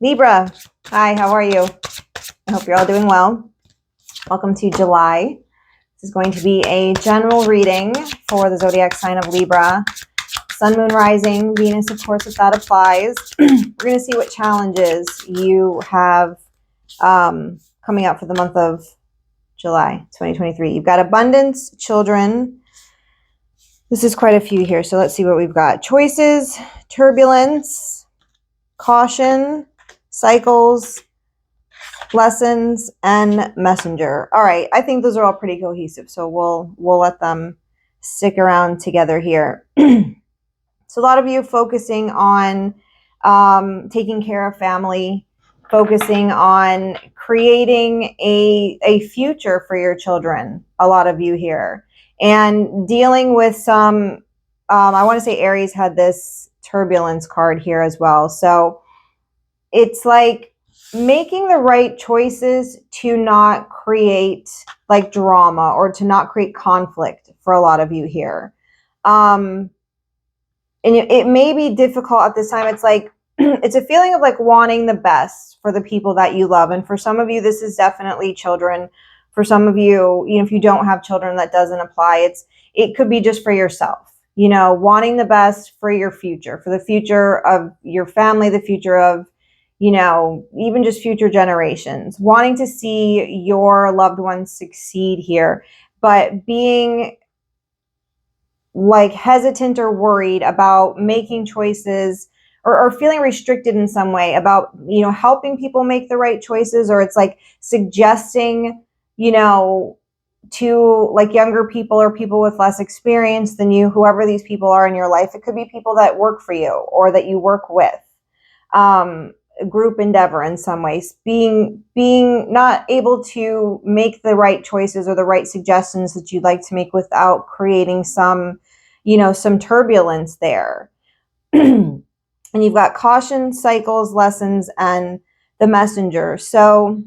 Libra, hi, how are you? I hope you're all doing well. Welcome to July. This is going to be a general reading for the zodiac sign of Libra. Sun, Moon, Rising, Venus, of course, if that applies. We're going to see what challenges you have coming up for the month of July 2023. You've got abundance, children. This is quite a few here, so let's see what we've got. Choices, turbulence, caution, cycles, lessons, and messenger. All right, I think those are all pretty cohesive, so we'll let them stick around together here. So a lot of you focusing on taking care of family, focusing on creating a future for your children, a lot of you here, and dealing with some, I want to say Aries had this turbulence card here as well. So it's like making the right choices to not create like drama or to not create conflict for a lot of you here. And it may be difficult at this time. It's like, it's a feeling of like wanting the best for the people that you love. And for some of you, this is definitely children. For some of you, if you don't have children, that doesn't apply. It could be just for yourself, wanting the best for your future, for the future of your family, the future of, even just future generations, wanting to see your loved ones succeed here, but being like hesitant or worried about making choices or feeling restricted in some way about, helping people make the right choices, or it's like suggesting, to like younger people or people with less experience than you, whoever these people are in your life. It could be people that work for you or that you work with, a group endeavor in some ways, being not able to make the right choices or the right suggestions that you'd like to make without creating some turbulence there. And you've got caution, cycles, lessons, and the messenger. So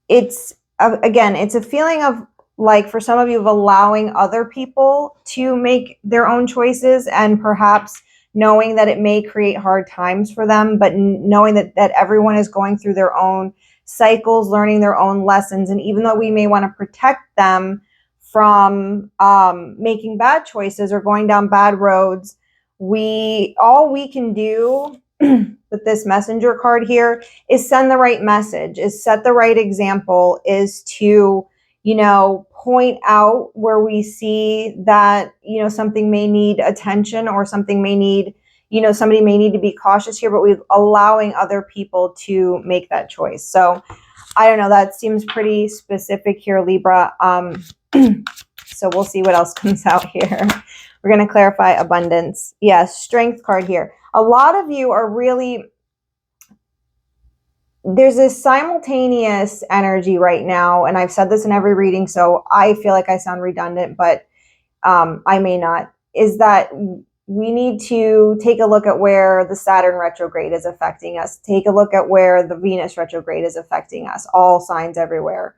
it's, again, it's a feeling of like, for some of you, of allowing other people to make their own choices, and perhaps knowing that it may create hard times for them, but knowing that everyone is going through their own cycles, learning their own lessons. And even though we may want to protect them from making bad choices or going down bad roads, all we can do with this messenger card here is send the right message, is set the right example, is to, point out where we see that, something may need attention, or something may need, somebody may need to be cautious here, but we're allowing other people to make that choice. So I don't know, that seems pretty specific here, Libra. So we'll see what else comes out here. We're going to clarify abundance. Yes, strength card here. A lot of you are really, there's this simultaneous energy right now, and I've said this in every reading, so I feel like I sound redundant, but I may not, is that we need to take a look at where the Saturn retrograde is affecting us. Take a look at where the Venus retrograde is affecting us, all signs everywhere.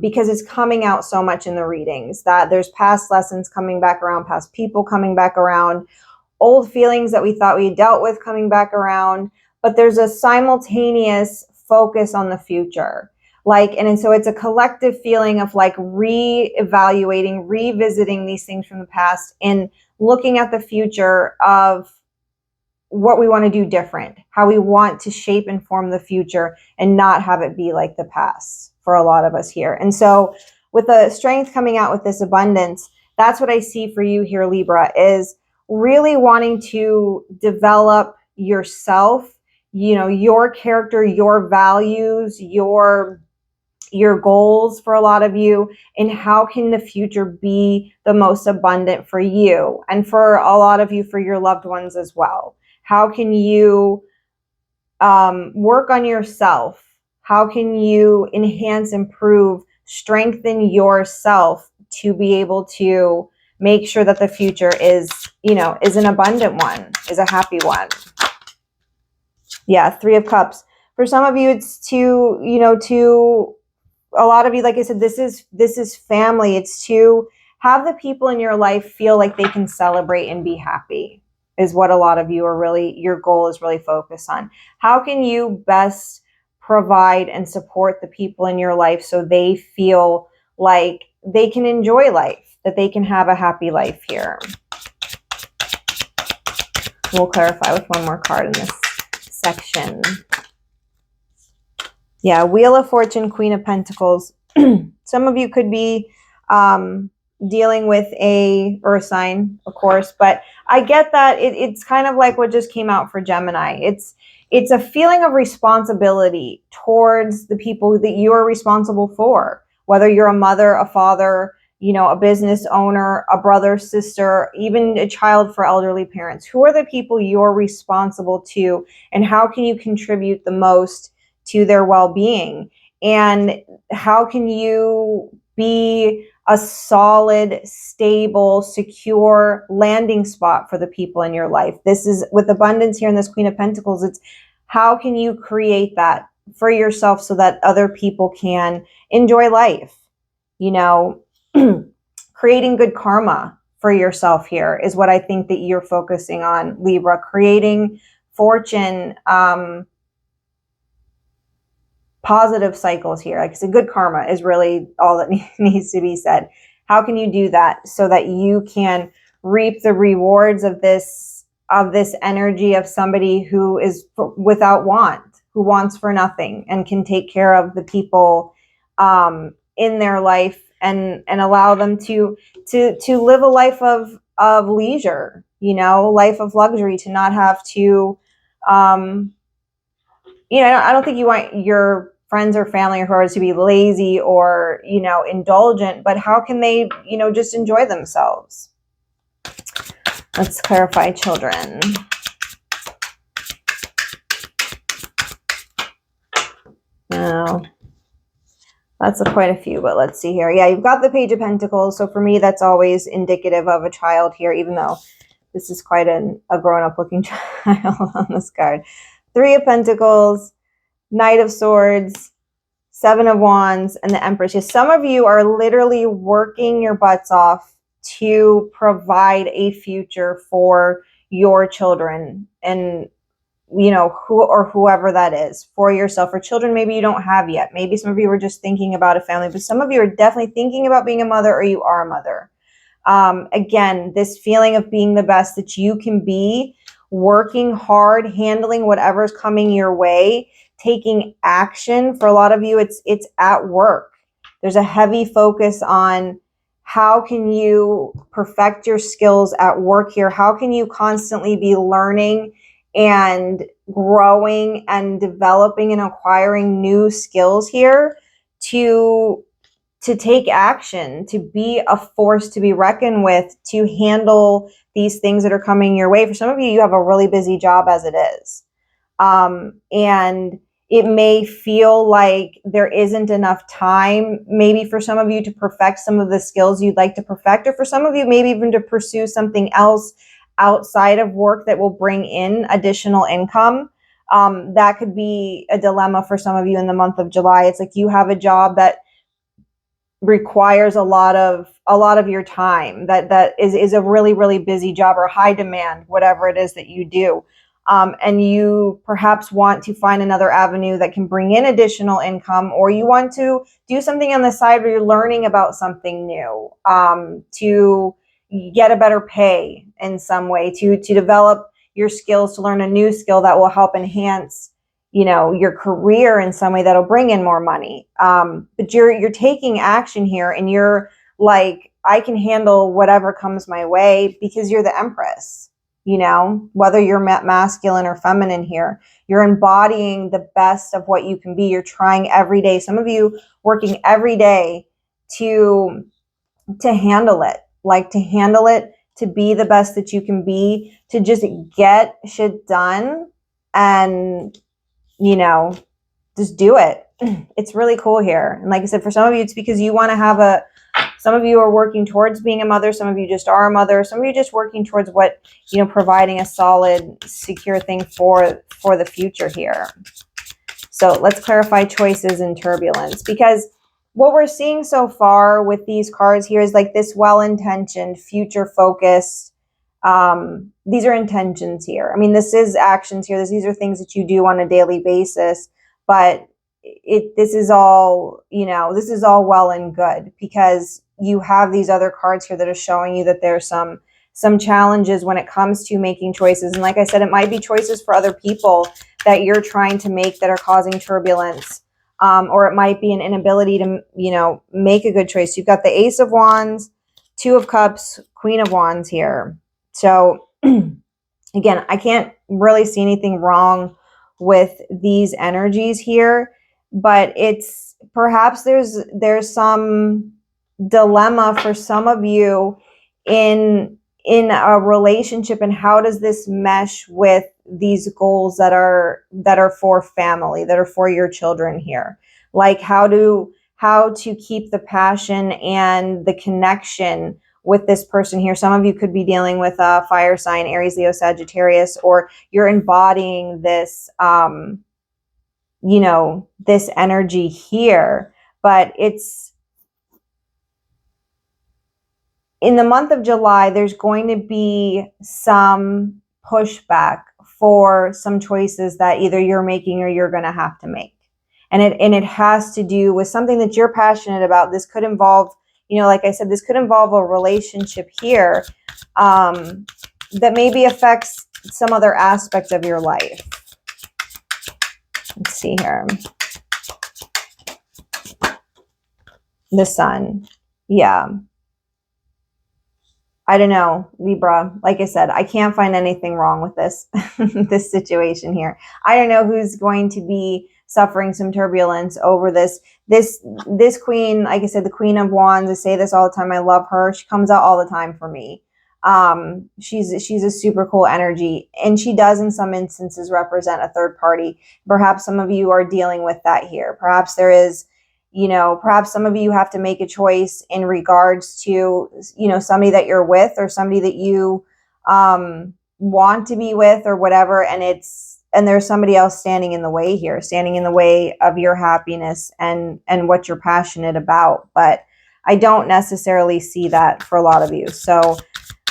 Because it's coming out so much in the readings that there's past lessons coming back around, past people coming back around, old feelings that we thought we dealt with coming back around, but there's a simultaneous focus on the future. And so it's a collective feeling of like reevaluating, revisiting these things from the past and looking at the future of what we want to do different, how we want to shape and form the future and not have it be like the past for a lot of us here. And so with the strength coming out with this abundance, that's what I see for you here, Libra, is really wanting to develop yourself, your character, your values, your goals for a lot of you, and how can the future be the most abundant for you and for a lot of you, for your loved ones as well. How can you work on yourself? How can you enhance, improve, strengthen yourself to be able to make sure that the future is, is an abundant one, is a happy one? Yeah, Three of Cups. For some of you, it's to a lot of you, like I said, this is family. It's to have the people in your life feel like they can celebrate and be happy. is what a lot of you are really, your goal is really focused on. How can you best provide and support the people in your life so they feel like they can enjoy life, that they can have a happy life here? We'll clarify with one more card in this section. Yeah, Wheel of Fortune, Queen of Pentacles. Some of you could be dealing with a earth sign, of course, but I get that it's kind of like what just came out for Gemini. It's a feeling of responsibility towards the people that you are responsible for, whether you're a mother, a father, you know, a business owner, a brother, sister, even a child for elderly parents. Who are the people you're responsible to, and how can you contribute the most to their well-being? And how can you be a solid, stable, secure landing spot for the people in your life? This is with abundance here in this Queen of Pentacles. It's how can you create that for yourself so that other people can enjoy life? You know, creating good karma for yourself here is what I think that you're focusing on, Libra. Creating fortune, positive cycles here. Like I said, good karma is really all that needs to be said. How can you do that so that you can reap the rewards of this energy of somebody who is without want, who wants for nothing, and can take care of the people in their life and allow them to live a life of leisure, you know, life of luxury, to not have to, you know, I don't think you want your friends or family or whoever to be lazy or, you know, indulgent, but how can they, you know, just enjoy themselves? Let's clarify children. Now, that's quite a few, but let's see here. Yeah, you've got the Page of Pentacles. So for me, that's always indicative of a child here, even though this is quite a grown-up looking child on this card. Three of Pentacles, Knight of Swords, Seven of Wands, and the Empress. Yes, some of you are literally working your butts off to provide a future for your children, and you know, who or whoever that is, for yourself. Or children maybe you don't have yet. Maybe some of you are just thinking about a family, but some of you are definitely thinking about being a mother, or you are a mother. Again, this feeling of being the best that you can be, working hard, handling whatever's coming your way, taking action. For a lot of you, it's at work. There's a heavy focus on how can you perfect your skills at work here? How can you constantly be learning and growing and developing and acquiring new skills here to take action, to be a force to be reckoned with, to handle these things that are coming your way. For some of you, you have a really busy job as it is. And it may feel like there isn't enough time, maybe for some of you, to perfect some of the skills you'd like to perfect, or for some of you, maybe even to pursue something else outside of work that will bring in additional income. That could be a dilemma for some of you in the month of July. It's like you have a job that requires a lot of your time, that is a really, really busy job, or high demand, whatever it is that you do. And you perhaps want to find another avenue that can bring in additional income, or you want to do something on the side where you're learning about something new, to get a better pay in some way, to develop your skills, to learn a new skill that will help enhance, you know, your career in some way that'll bring in more money. But you're taking action here, and you're like, I can handle whatever comes my way, because you're the Empress. You know, whether you're masculine or feminine here, you're embodying the best of what you can be. You're trying every day. Some of you working every day to handle it, to be the best that you can be, to just get shit done, and, you know, just do it. It's really cool here. And like I said, for some of you, it's because you want to have some of you are working towards being a mother. Some of you just are a mother. Some of you just working towards what, you know, providing a solid, secure thing for the future here. So let's clarify choices and turbulence, because what we're seeing so far with these cards here is like this well-intentioned, future-focused these are intentions here. I mean, this is actions here. These are things that you do on a daily basis, but this is all, this is all well and good, because you have these other cards here that are showing you that there's some challenges when it comes to making choices. And like I said, it might be choices for other people that you're trying to make that are causing turbulence. Or it might be an inability to, make a good choice. You've got the Ace of Wands, Two of Cups, Queen of Wands here. So again, I can't really see anything wrong with these energies here, but it's perhaps there's some dilemma for some of you in a relationship, and how does this mesh with these goals that are for family, that are for your children here? Like how to keep the passion and the connection with this person here. Some of you could be dealing with a fire sign, Aries, Leo, Sagittarius, or you're embodying this, this energy here. But it's in the month of July, there's going to be some pushback for some choices that either you're making or you're going to have to make. And it has to do with something that you're passionate about. This could involve, like I said, this could involve a relationship here that maybe affects some other aspect of your life. Let's see here. The Sun. Yeah. I don't know, Libra. Like I said, I can't find anything wrong with this, this situation here. I don't know who's going to be suffering some turbulence over this queen. Like I said, the Queen of Wands, I say this all the time. I love her. She comes out all the time for me. She's a super cool energy, and she does in some instances represent a third party. Perhaps some of you are dealing with that here. Perhaps there is, perhaps some of you have to make a choice in regards to, somebody that you're with, or somebody that you want to be with, or whatever. And there's somebody else standing in the way here, standing in the way of your happiness and what you're passionate about. But I don't necessarily see that for a lot of you. So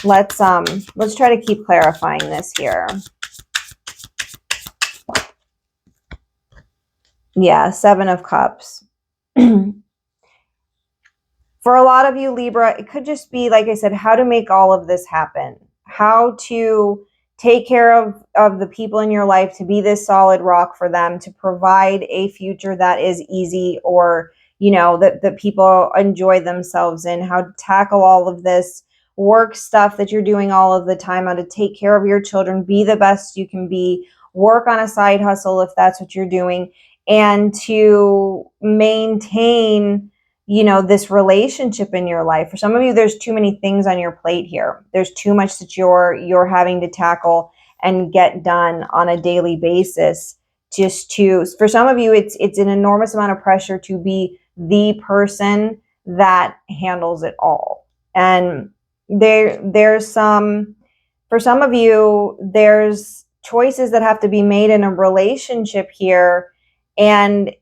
let's try to keep clarifying this here. Yeah, Seven of Cups. For a lot of you, Libra, it could just be, like I said, how to make all of this happen, how to take care of the people in your life, to be this solid rock for them, to provide a future that is easy, or, that people enjoy themselves in, how to tackle all of this work stuff that you're doing all of the time, how to take care of your children, be the best you can be, work on a side hustle if that's what you're doing, and to maintain, this relationship in your life. For some of you, there's too many things on your plate here. There's too much that you're having to tackle and get done on a daily basis. For some of you, it's an enormous amount of pressure to be the person that handles it all. And for some of you, there's choices that have to be made in a relationship here. And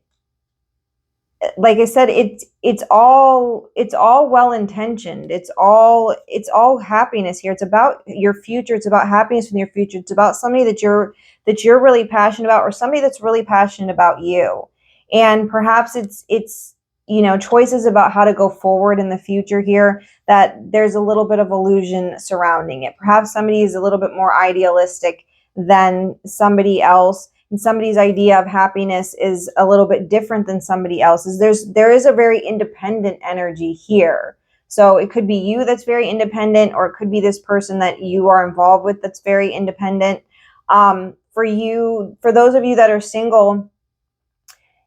like I said, it's all well intentioned. It's all happiness here. It's about your future. It's about happiness in your future. It's about somebody that you're really passionate about, or somebody that's really passionate about you. And perhaps it's choices about how to go forward in the future here, that there's a little bit of illusion surrounding it. Perhaps somebody is a little bit more idealistic than somebody else, and somebody's idea of happiness is a little bit different than somebody else's. There is a very independent energy here. So it could be you that's very independent, or it could be this person that you are involved with that's very independent. For those of you that are single,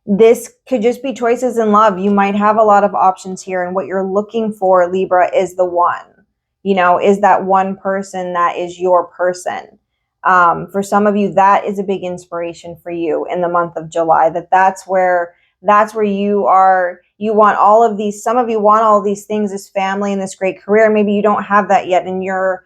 this could just be choices in love. You might have a lot of options here, and what you're looking for, Libra, is the one, is that one person that is your person. For some of you, that is a big inspiration for you in the month of July, that's where you are. You want all of these, some of you want all of these things, this family and this great career, and maybe you don't have that yet, and your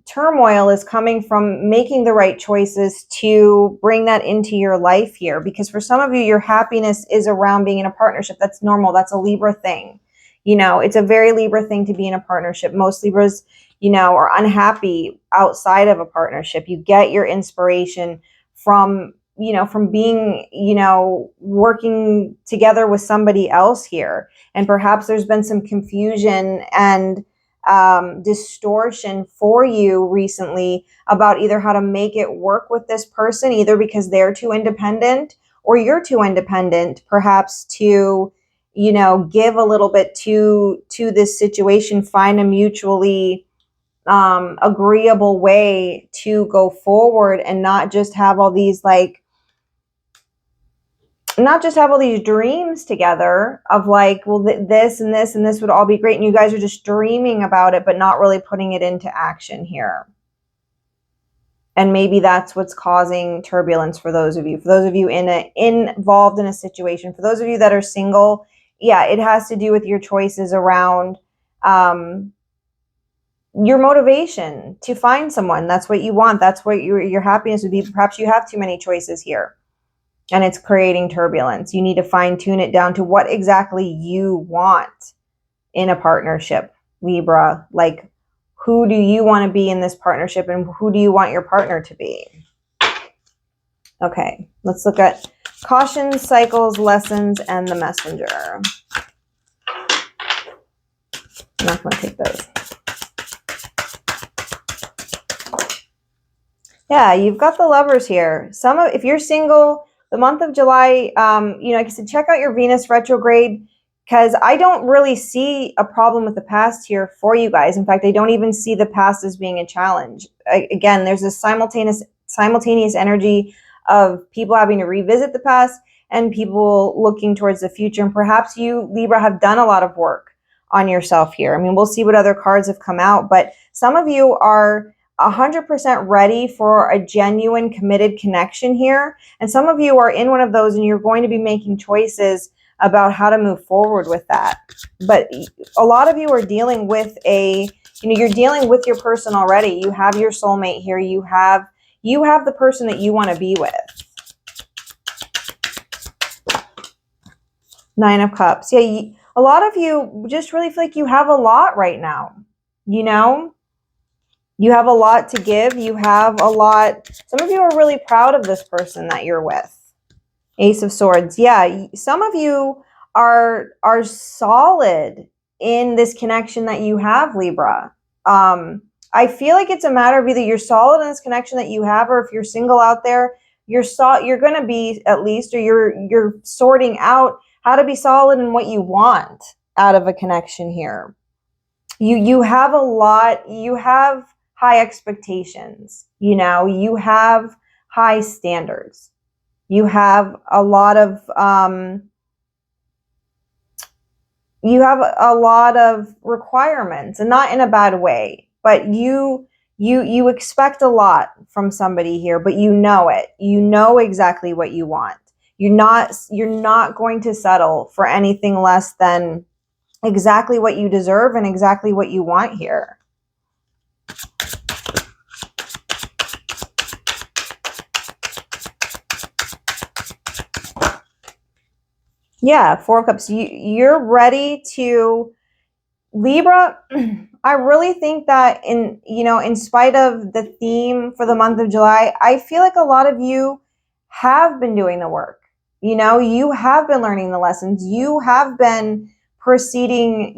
turmoil is coming from making the right choices to bring that into your life here. Because for some of you, your happiness is around being in a partnership. That's normal. That's a Libra thing. It's a very Libra thing to be in a partnership. Most Libras, are unhappy outside of a partnership. You get your inspiration from, from being, working together with somebody else here. And perhaps there's been some confusion and distortion for you recently about either how to make it work with this person, either because they're too independent or you're too independent, perhaps to, give a little bit to this situation, find a mutually agreeable way to go forward, and not just have all these dreams together of well, this and this and this would all be great, and you guys are just dreaming about it but not really putting it into action here. And maybe that's what's causing turbulence for those of you. For those of you involved in a situation, for those of you that are single, yeah, it has to do with your choices around your motivation to find someone. That's what you want. That's what your happiness would be. Perhaps you have too many choices here, and it's creating turbulence. You need to fine tune it down to what exactly you want in a partnership, Libra. Who do you want to be in this partnership, and who do you want your partner to be? Okay, let's look at cautions, cycles, lessons, and the messenger. I'm not going to take those. Yeah, you've got the Lovers here. If you're single, the month of July, like I said, check out your Venus retrograde, because I don't really see a problem with the past here for you guys. In fact, I don't even see the past as being a challenge. Again, there's this simultaneous energy of people having to revisit the past and people looking towards the future. And perhaps you, Libra, have done a lot of work on yourself here. I mean, we'll see what other cards have come out, but some of you are 100% ready for a genuine, committed connection here. And some of you are in one of those, and you're going to be making choices about how to move forward with that. But a lot of you are dealing with you're dealing with your person already. You have your soulmate here. You have the person that you want to be with. 9 of Cups. Yeah, a lot of you just really feel like you have a lot right now. You have a lot to give. You have a lot. Some of you are really proud of this person that you're with. Ace of Swords. Yeah, some of you are solid in this connection that you have, Libra. I feel like it's a matter of either you're solid in this connection that you have, or if you're single out there, you're going to be, at least, or you're sorting out how to be solid in what you want out of a connection here. You have a lot. You have high expectations. You have high standards. You have a lot of requirements, and not in a bad way, but you expect a lot from somebody here, but you know it. You know exactly what you want. You're not going to settle for anything less than exactly what you deserve and exactly what you want here. Yeah, 4 of Cups. You're ready to, Libra. I really think that in spite of the theme for the month of July, I feel like a lot of you have been doing the work. You have been learning the lessons. You have been proceeding,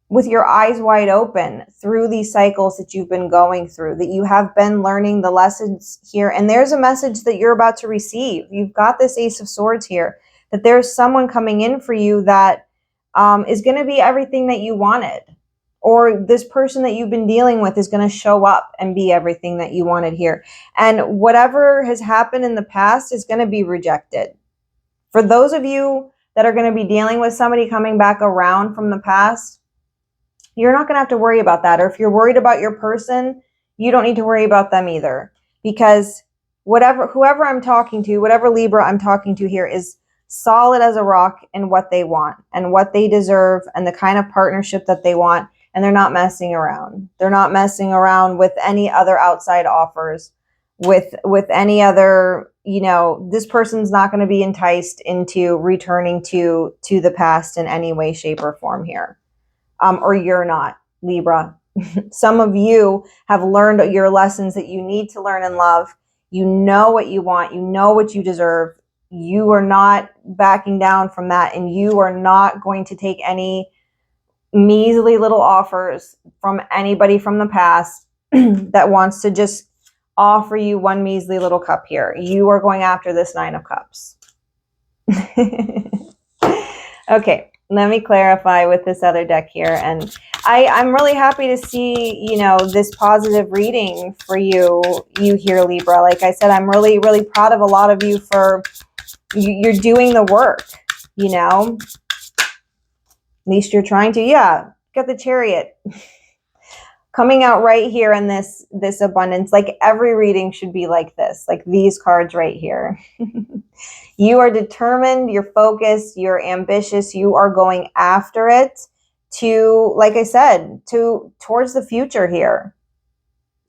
with your eyes wide open through these cycles that you've been going through, that you have been learning the lessons here. And there's a message that you're about to receive. You've got this Ace of Swords here, that there's someone coming in for you that is going to be everything that you wanted. Or this person that you've been dealing with is going to show up and be everything that you wanted here. And whatever has happened in the past is going to be rejected. For those of you that are going to be dealing with somebody coming back around from the past, you're not going to have to worry about that. Or if you're worried about your person, you don't need to worry about them either. Because whoever I'm talking to, whatever Libra I'm talking to here, is solid as a rock in what they want and what they deserve and the kind of partnership that they want. And they're not messing around. They're not messing around with any other outside offers, with any other, this person's not going to be enticed into returning to the past in any way, shape, or form here. Or you're not. Libra. Some of you have learned your lessons that you need to learn in love. You know what you want. You know what you deserve. You are not backing down from that, and you are not going to take any measly little offers from anybody from the past that wants to just offer you one measly little cup here. You are going after this 9 of Cups. Okay, let me clarify with this other deck here. And I'm really happy to see, you know, this positive reading for you here, Libra. Like I said, I'm really, really proud of a lot of you for you're doing the work, you know. At least you're trying to. Yeah, got the Chariot coming out right here in this abundance. Like every reading should be like this, like these cards right here. You are determined, you're focused, you're ambitious, you are going after it to, like I said, towards the future here,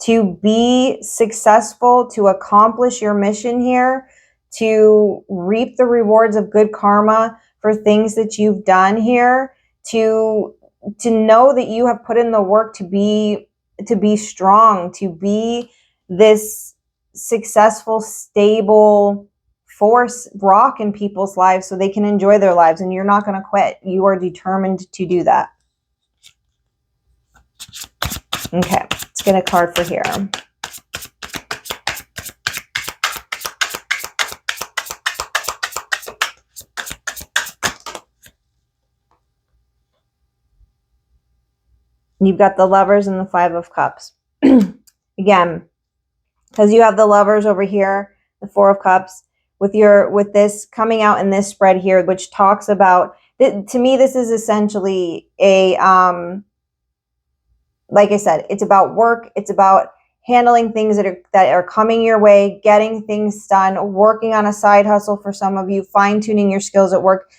to be successful, to accomplish your mission here, to reap the rewards of good karma for things that you've done here, to know that you have put in the work to be strong, to be this successful, stable force, rock in people's lives so they can enjoy their lives, and you're not going to quit. You are determined to do that. Okay, let's get a card for here. You've got the Lovers and the 5 of Cups. Again, because you have the Lovers over here, the 4 of Cups, with this coming out in this spread here, which talks about, to me, this is essentially a, like I said, it's about work. It's about handling things that are coming your way, getting things done, working on a side hustle for some of you, fine-tuning your skills at work,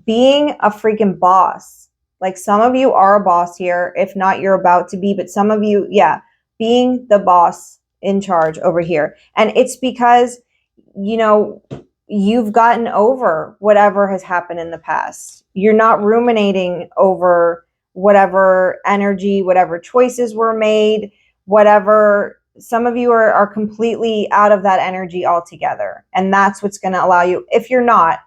being a freaking boss. Like some of you are a boss here. If not, you're about to be, but some of you, yeah, being the boss in charge over here. And it's because, you know, you've gotten over whatever has happened in the past. You're not ruminating over whatever energy, whatever choices were made, whatever. Some of you are completely out of that energy altogether. And that's what's going to allow you. If you're not,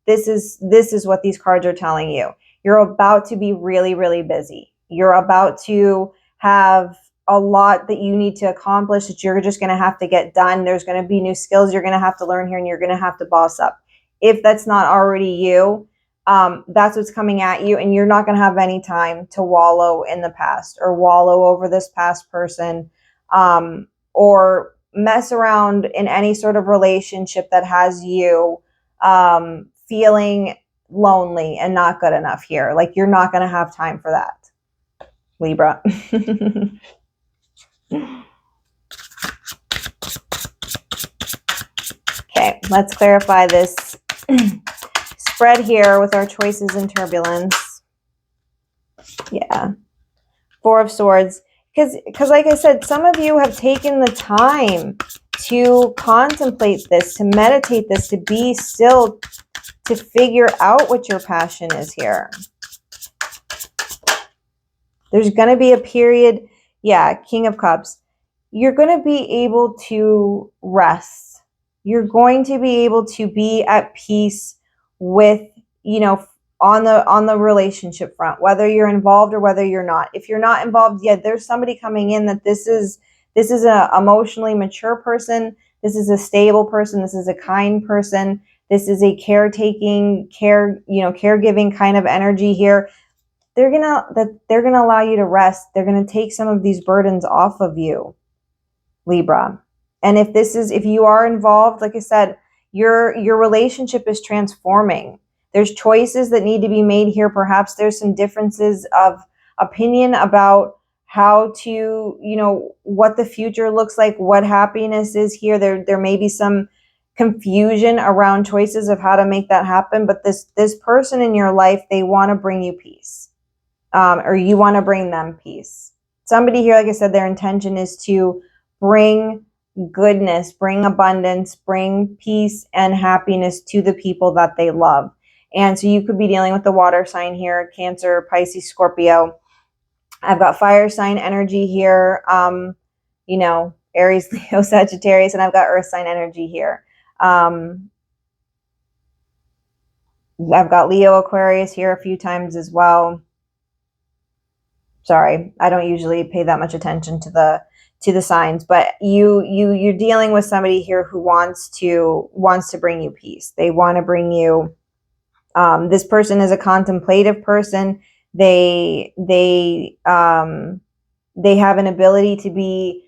this is what these cards are telling you. You're about to be really, really busy. You're about to have a lot that you need to accomplish that you're just going to have to get done. There's going to be new skills you're going to have to learn here, and you're going to have to boss up. If that's not already you, that's what's coming at you, and you're not going to have any time to wallow in the past or wallow over this past person, or mess around in any sort of relationship that has you feeling lonely and not good enough here. Like you're not going to have time for that, Libra. Okay, let's clarify this spread here with our choices and turbulence. Yeah. 4 of Swords. Because like I said, some of you have taken the time to contemplate this, to meditate this, to be still, to figure out what your passion is here. There's going to be a period, yeah, King of Cups. You're going to be able to rest. You're going to be able to be at peace with, you know, on the relationship front, whether you're involved or whether you're not. If you're not involved yet, there's somebody coming in that this is an emotionally mature person. This is a stable person. This is a kind person. This is a caregiving kind of energy here. They're gonna allow you to rest. They're gonna take some of these burdens off of you, Libra. And if you are involved, like I said, your relationship is transforming. There's choices that need to be made here. Perhaps there's some differences of opinion about how to, you know, what the future looks like, what happiness is here. There may be some confusion around choices of how to make that happen. But this person in your life, they want to bring you peace, or you want to bring them peace. Somebody here, like I said, their intention is to bring goodness, bring abundance, bring peace and happiness to the people that they love. And so you could be dealing with the water sign here, Cancer, Pisces, Scorpio. I've got fire sign energy here, you know, Aries, Leo, Sagittarius, and I've got earth sign energy here. I've got Leo, Aquarius here a few times as well. Sorry, I don't usually pay that much attention to the signs, but you're dealing with somebody here who wants to bring you peace. They want to bring you. This person is a contemplative person. They have an ability to be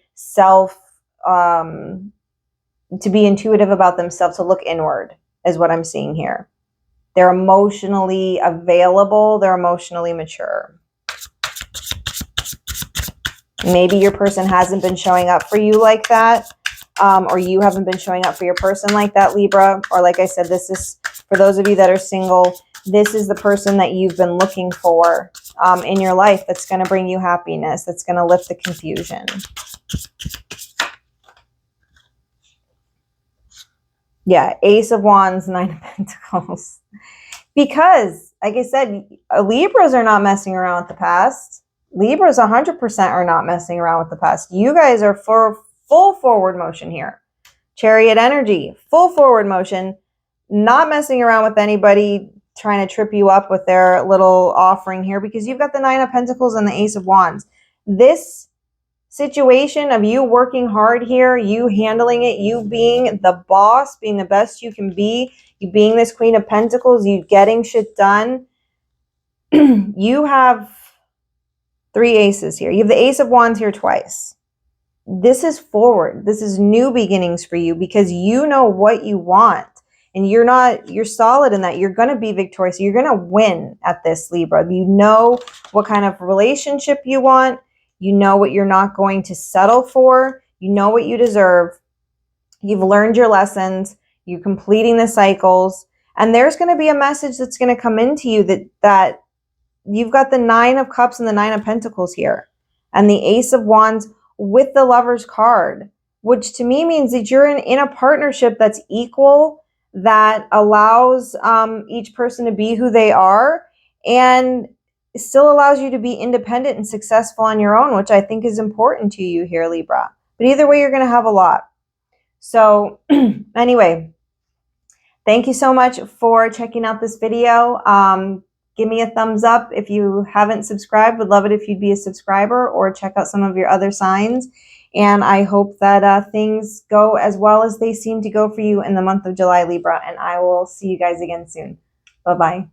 to be intuitive about themselves, to look inward, is what I'm seeing here. They're emotionally available. They're emotionally mature. Maybe your person hasn't been showing up for you like that, or you haven't been showing up for your person like that, Libra. Or like I said, this is, for those of you that are single, this is the person that you've been looking for in your life, that's going to bring you happiness, that's going to lift the confusion. Yeah, Ace of Wands, Nine of Pentacles. Because, like I said, Libras are not messing around with the past. Libras 100% are not messing around with the past. You guys are for full forward motion here. Chariot energy, full forward motion, not messing around with anybody trying to trip you up with their little offering here, because you've got the Nine of Pentacles and the Ace of Wands. This situation of you working hard here, you handling it, you being the boss, being the best you can be, you being this Queen of Pentacles, you getting shit done. You have 3 aces here. You have the Ace of Wands here twice. This is forward. This is new beginnings for you, because you know what you want. And you're solid in that. You're going to be victorious. You're going to win at this, Libra. You know what kind of relationship you want. You know what you're not going to settle for. You know what you deserve. You've learned your lessons. You're completing the cycles. And there's going to be a message that's going to come into you that you've got the Nine of Cups and the Nine of Pentacles here, and the Ace of Wands with the Lover's card, which to me means that you're in a partnership that's equal, that allows each person to be who they are, and still allows you to be independent and successful on your own, which I think is important to you here, Libra. But either way, you're going to have a lot. So anyway, thank you so much for checking out this video. Give me a thumbs up if you haven't subscribed. Would love it if you'd be a subscriber, or check out some of your other signs. And I hope that things go as well as they seem to go for you in the month of July, Libra. And I will see you guys again soon. Bye-bye.